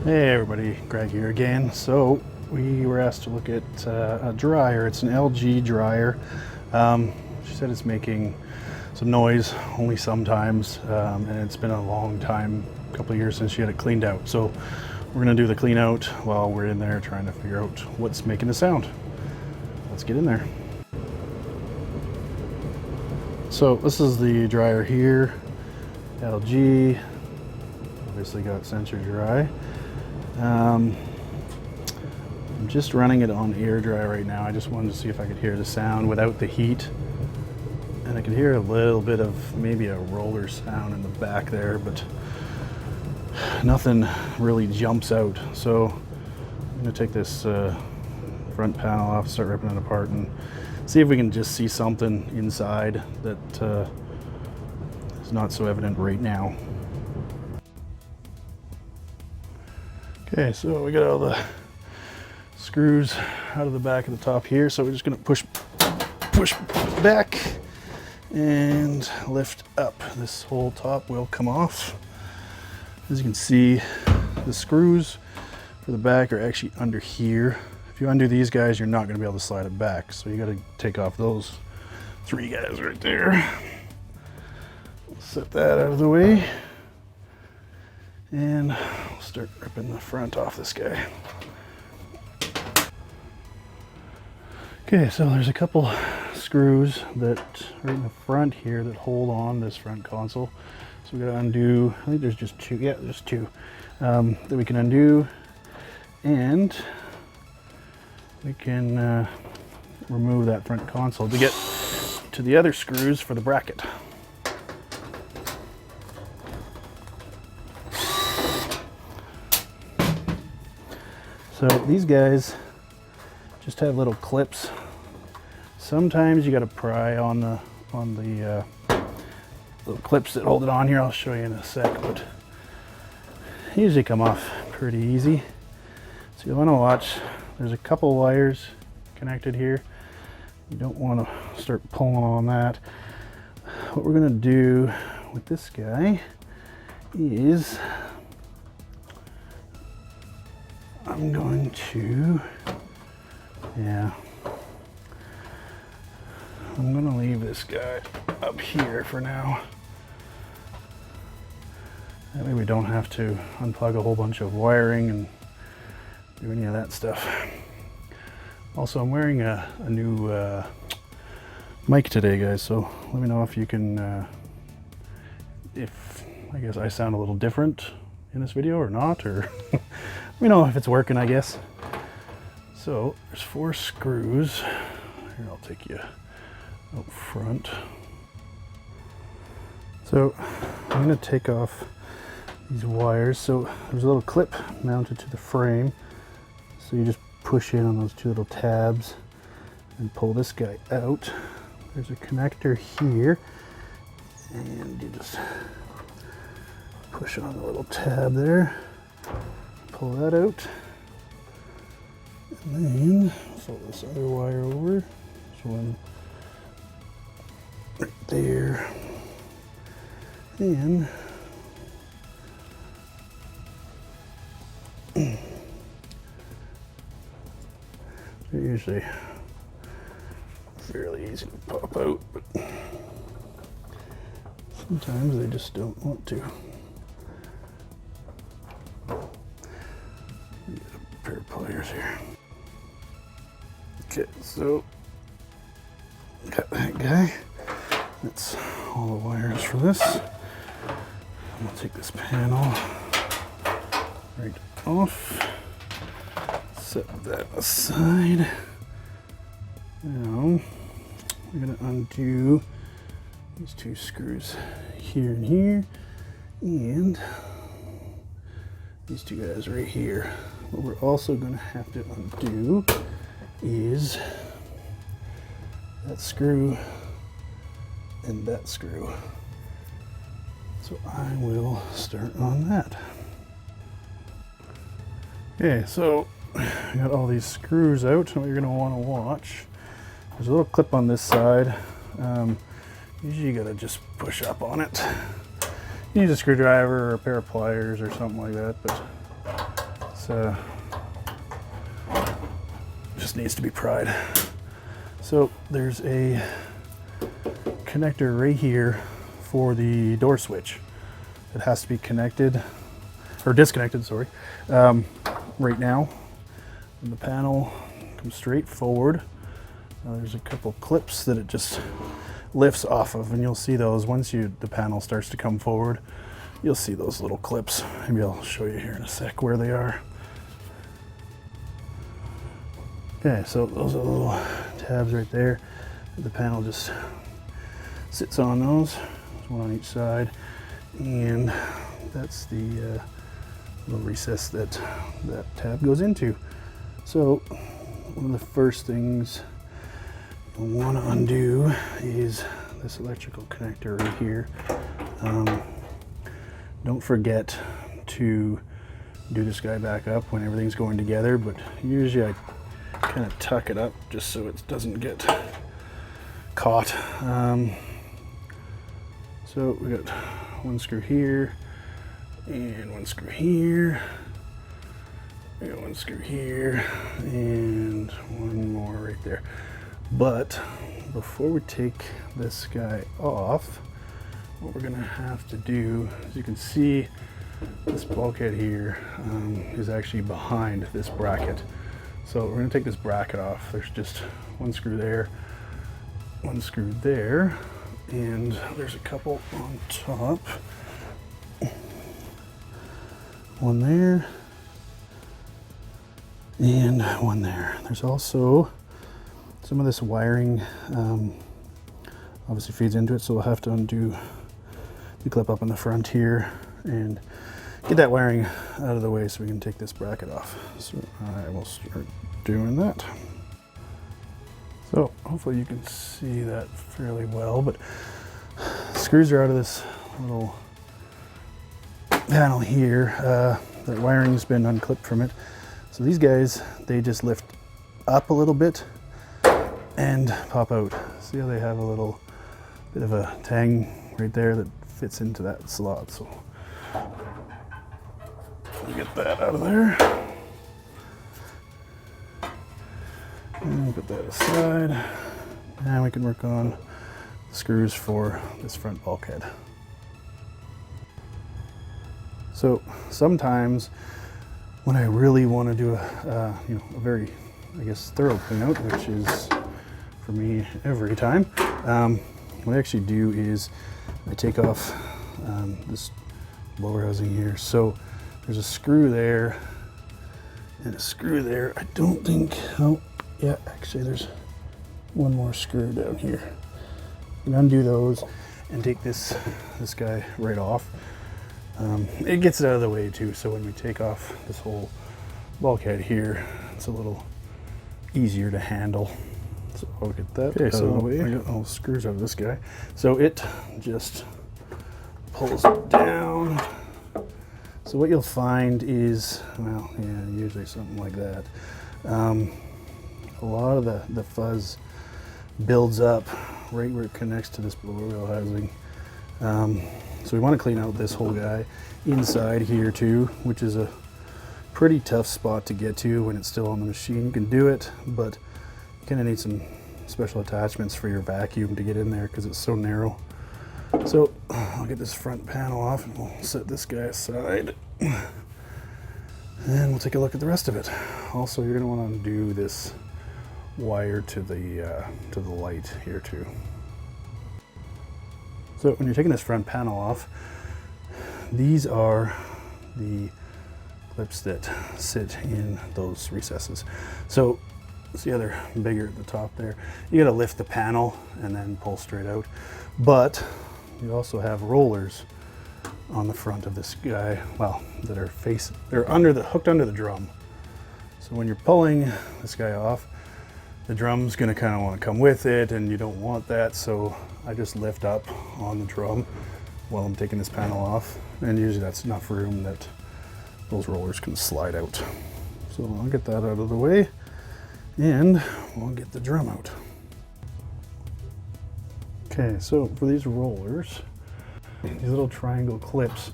Hey everybody, Greg here again. So we were asked to look at a dryer. It's an LG dryer. She said it's making some noise only sometimes, and it's been a long time, a couple of years since she had it cleaned out. So we're gonna do the clean out while we're in there trying to figure out what's making the sound. Let's get in there. So this is the dryer here, LG, obviously got sensor dry. I'm just running it on air dry right now. I just wanted to see if I could hear the sound without the heat. And I could hear a little bit of maybe a roller sound in the back there, but nothing really jumps out. So I'm gonna take this front panel off, start ripping it apart, and see if we can just see something inside that is not so evident right now. Okay, so we got all the screws out of the back of the top here, so we're just gonna push back and lift up. This whole top will come off. As you can see, the screws for the back are actually under here. If you undo these guys, you're not gonna be able to slide it back, so you gotta take off those three guys right there. Set that out of the way. And we'll start ripping the front off this guy. Okay, so there's a couple screws that right in the front here that hold on this front console. So we gotta undo, I think there's just two, yeah, there's two that we can undo, and we can remove that front console to get to the other screws for the bracket. So these guys just have little clips. Sometimes you got to pry on the little clips that hold it on here. I'll show you in a sec, but they usually come off pretty easy. So you want to watch. There's a couple wires connected here. You don't want to start pulling on that. What we're going to do with this guy is I'm going to, I'm going to leave this guy up here for now. That way we don't have to unplug a whole bunch of wiring and do any of that stuff. Also, I'm wearing a new mic today, guys, so let me know if you can, if I guess I sound a little different in this video or not, or let me know if it's working, I guess. So there's 4 screws. Here, I'll take you out front. So I'm going to take off these wires. So there's a little clip mounted to the frame. So you just push in on those 2 little tabs and pull this guy out. There's a connector here, and you just push on the little tab there. Pull that out, and then fold this other wire over. There's one right there, and they're usually fairly easy to pop out, but sometimes they just don't want to. Pair of pliers here. Okay, so got that guy. That's all the wires for this. I'm gonna take this panel right off. Set that aside. Now we're gonna undo these 2 screws here and here, and these 2 guys right here. What we're also going to have to undo is that screw and that screw. So I will start on that. Okay, so I got all these screws out, and what you're going to want to watch, there's a little clip on this side. Usually you got to just push up on it. You use a screwdriver or a pair of pliers or something like that, but just needs to be pried. So there's a connector right here for the door switch. It has to be connected, or disconnected, sorry, right now. And the panel comes straight forward. There's a couple clips that it just lifts off of, and you'll see those once the panel starts to come forward. You'll see those little clips. Maybe I'll show you here in a sec where they are. Okay, so those are the little tabs right there. The panel just sits on those. There's one on each side, and that's the little recess that tab goes into. So one of the first things you'll want to undo is this electrical connector right here. Don't forget to do this guy back up when everything's going together, but usually I kind of tuck it up just so it doesn't get caught. So we got one screw here and one screw here. We got one screw here and one more right there. But before we take this guy off, what we're gonna have to do, as you can see, this bulkhead here is actually behind this bracket. So we're gonna take this bracket off. There's just one screw there, one screw there, and there's a couple on top. One there, and one there. There's also some of this wiring obviously feeds into it, so we'll have to undo the clip up in the front here and get that wiring out of the way so we can take this bracket off. So I will start doing that. So hopefully you can see that fairly well, but screws are out of this little panel here. The wiring's been unclipped from it. So these guys, they just lift up a little bit and pop out. See how they have a little bit of a tang right there that fits into that slot. So we'll get that out of there. And put that aside. And we can work on the screws for this front bulkhead. So sometimes when I really want to do a very, I guess, thorough clean out, which is for me every time, what I actually do is I take off this blower housing here. So there's a screw there and a screw there. I don't think, oh yeah, actually there's one more screw down here. You can undo those and take this guy right off. It gets it out of the way too, so when we take off this whole bulkhead here, it's a little easier to handle. So I'll get that out of the way. I got all the screws out of this guy. So it just pulls down. So what you'll find is, well, yeah, usually something like that. A lot of the fuzz builds up right where it connects to this blower wheel housing. So we want to clean out this whole guy inside here too, which is a pretty tough spot to get to when it's still on the machine. You can do it, but you kind of need some special attachments for your vacuum to get in there because it's so narrow. So I'll get this front panel off and we'll set this guy aside. And we'll take a look at the rest of it. Also, you're going to want to undo this wire to the light here too. So when you're taking this front panel off, these are the clips that sit in those recesses. So see how they're bigger at the top there? You got to lift the panel and then pull straight out. But you also have rollers on the front of this guy, well, that are hooked under the drum. So when you're pulling this guy off, the drum's gonna kind of want to come with it, and you don't want that, so I just lift up on the drum while I'm taking this panel off, and usually that's enough room that those rollers can slide out. So I'll get that out of the way, and we'll get the drum out. Okay, so for these rollers, these little triangle clips,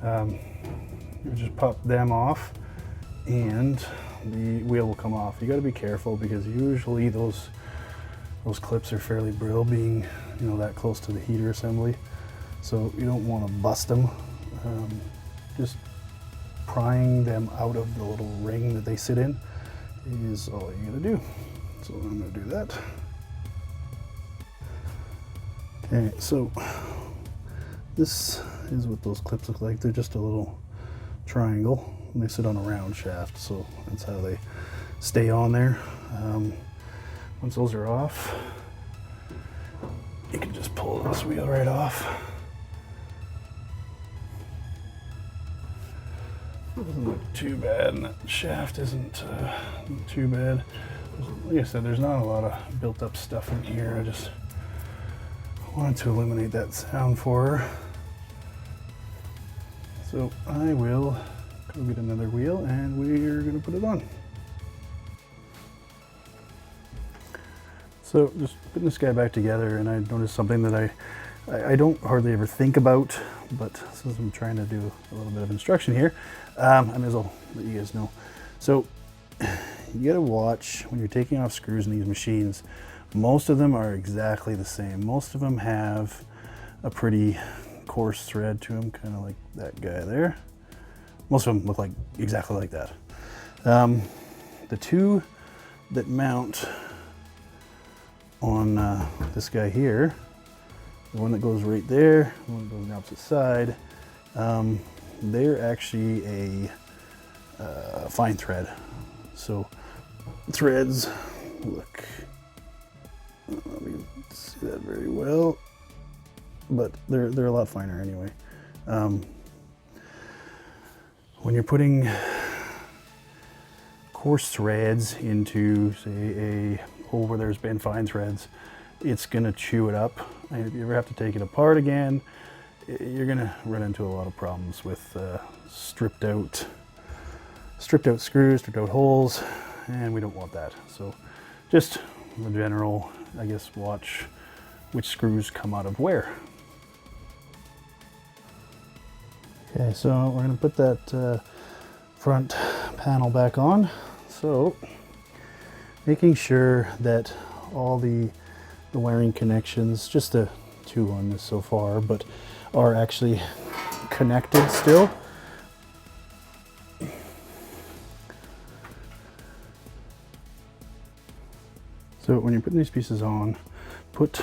you just pop them off, and the wheel will come off. You got to be careful because usually those clips are fairly brittle, being that close to the heater assembly, so you don't want to bust them. Just prying them out of the little ring that they sit in is all you gotta do. So I'm gonna do that. Okay, so this is what those clips look like. They're just a little triangle and they sit on a round shaft, so that's how they stay on there. Once those are off, you can just pull this wheel right off. It doesn't look too bad, and that shaft isn't too bad. Like I said, there's not a lot of built up stuff in here. I just wanted to eliminate that sound for her. So I will go get another wheel and we're gonna put it on. So just putting this guy back together, and I noticed something that I don't hardly ever think about, but since I'm trying to do a little bit of instruction here, I may as well let you guys know. So you gotta watch when you're taking off screws in these machines. Most of them are exactly the same. Most of them have a pretty coarse thread to them, kind of like that guy there. Most of them look like exactly like that. The two that mount on this guy here, the one that goes right there, the one that goes on the opposite side, they're actually a fine thread. So threads, look, I don't know if you can see that very well, but they're a lot finer anyway. When you're putting coarse threads into, say, a hole where there's been fine threads, it's gonna chew it up. And if you ever have to take it apart again, you're gonna run into a lot of problems with stripped out screws, stripped out holes, and we don't want that. So just in general, I guess, watch which screws come out of where. Okay, so we're gonna put that front panel back on. So making sure that all the wiring connections, just the two on this so far, but are actually connected still. So when you're putting these pieces on, put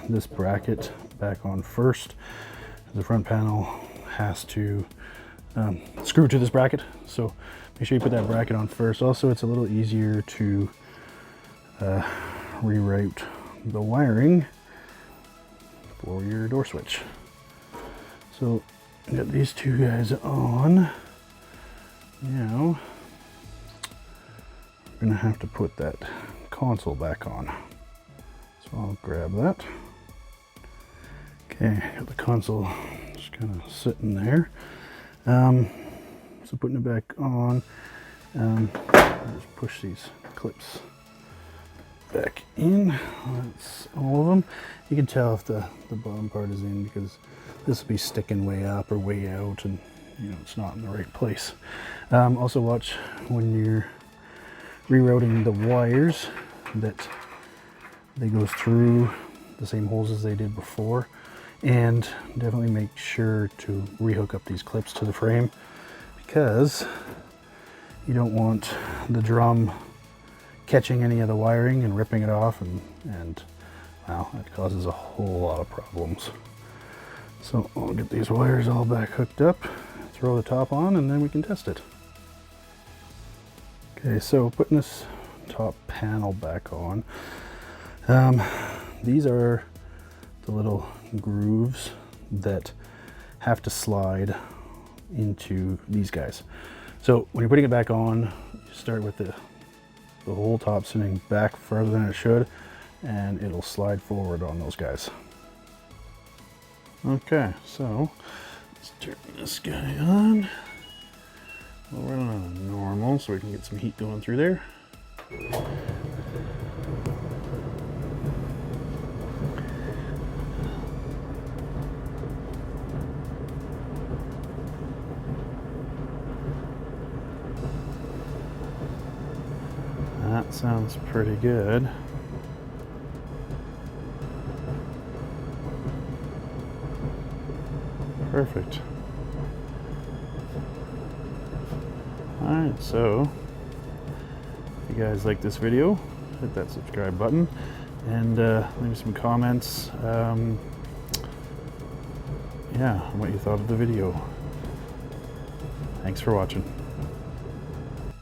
this bracket back on first. The front panel has to screw to this bracket, so make sure you put that bracket on first. Also, it's a little easier to reroute the wiring for your door switch. So got these two guys on. Now we're gonna have to put that console back on. So I'll grab that. Okay, got the console just kind of sitting there. So putting it back on, just push these clips back in. That's all of them. You can tell if the bottom part is in because this will be sticking way up or way out, and it's not in the right place. Also watch when you're rerouting the wires that they go through the same holes as they did before, and definitely make sure to rehook up these clips to the frame because you don't want the drum catching any of the wiring and ripping it off, and well, that causes a whole lot of problems. So I'll get these wires all back hooked up, throw the top on, and then we can test it. Okay, so putting this top panel back on, these are the little grooves that have to slide into these guys. So when you're putting it back on, you start with the whole top sitting back further than it should, and it'll slide forward on those guys. Okay, so let's turn this guy on. We'll run it on normal so we can get some heat going through there. Sounds pretty good. Perfect. Alright, so if you guys like this video, hit that subscribe button and leave some comments, yeah, on what you thought of the video. Thanks for watching.